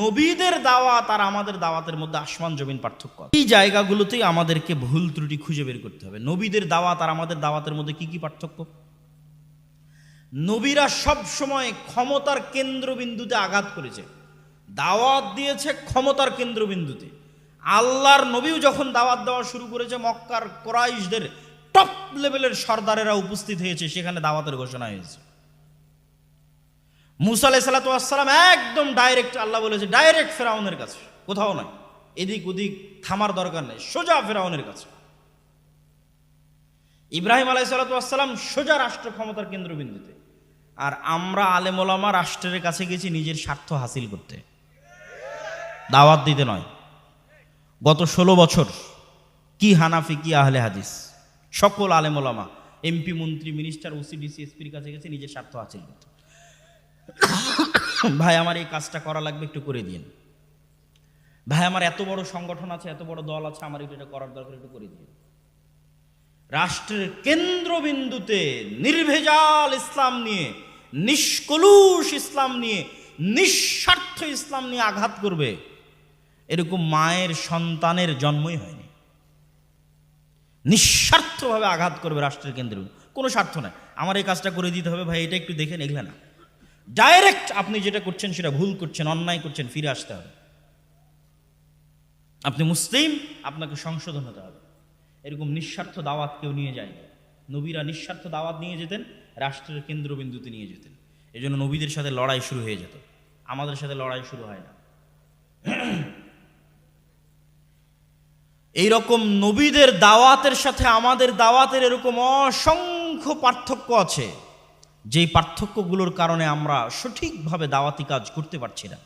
নবীদের দাওয়াত আর আমাদের দাওয়াতের মধ্যে আসমান জমিন পার্থক্য। এই জায়গাগুলোতেই আমাদেরকে ভুল ত্রুটি খুঁজে বের করতে হবে। নবীদের দাওয়াত আর আমাদের দাওয়াতের মধ্যে কি কি পার্থক্য? নবীরা সব সময় ক্ষমতার কেন্দ্রবিন্দুতে আঘাত করেছে, দাওয়াত দিয়েছে ক্ষমতার কেন্দ্রবিন্দুতে। আল্লাহর নবীও যখন দাওয়াত দেওয়া শুরু করেছে, মক্কার কুরাইশদের টপ লেভেলের সর্দারেরা উপস্থিত হয়েছে, সেখানে দাওয়াতের ঘোষণা হয়েছে। মুসা আলাইহিস সালাতু ওয়াস সালাম একদম ডাইরেক্ট, আল্লাহ বলেছে ডাইরেক্ট ফেরাউনের কাছে, কোথাও নয়, এদিক ওদিক থামার দরকার নেই, সোজা ফেরাউনের কাছে। ইব্রাহিম আলাইহিস সালাতু ওয়াস সালাম সোজা রাষ্ট্র ক্ষমতার কেন্দ্রবিন্দুতে। আর আমরা আলেম ওলামা রাষ্ট্রের কাছে গেছি নিজের স্বার্থ হাসিল করতে, দাওয়াত দিতে নয়। গত 16 বছর কি হানাফি কি আহলে হাদিস সকল আলেম ওলামা, এমপি মন্ত্রী মিনিস্টার ওসিডিসি এসপির কাছে গেছে নিজের স্বার্থ হাসিল করতে। ভাই আমার এই কাজটা করা লাগবে, একটু করে দিন। ভাই আমার এত বড় সংগঠন আছে, এত বড় দল আছে, আমার এটা করার দরকার, একটু করে দিন। রাষ্ট্রের কেন্দ্রবিন্দুতে নির্ভেজাল ইসলাম নিয়ে, নিষ্কলুষ ইসলাম নিয়ে, নিঃস্বার্থ ইসলাম নিয়ে আঘাত করবে, এরকম মায়ের সন্তানের জন্মই হয়নি। নিঃস্বার্থভাবে আঘাত করবে রাষ্ট্রের কেন্দ্রে, কোনো স্বার্থ নাই, আমার এই কাজটা করে দিতে হবে ভাই, এটা একটু দেখেন, এগুলো না। ডাইরেক্ট আপনি যেটা করছেন সেটা ভুল করছেন, অন্যায় করছেন, ফিরে আসতে হবে। আপনি মুসলিম, আপনাকে সংশোধন হতে হবে। এরকম নিঃস্বার্থ দাওয়াত কেউ নিয়ে যায়নি। নবীরা নিঃস্বার্থ দাওয়াত নিয়ে যেতেন, রাষ্ট্রের কেন্দ্রবিন্দুতে নিয়ে যেতেন। এই জন্য নবীদের সাথে লড়াই শুরু হয়ে যেত, আমাদের সাথে লড়াই শুরু হয় না। এইরকম নবীদের দাওয়াতের সাথে আমাদের দাওয়াতের এরকম অসংখ্য পার্থক্য আছে, যেই পার্থক্যগুলোর কারণে আমরা সঠিকভাবে দাওয়াতি কাজ করতে পারছি না।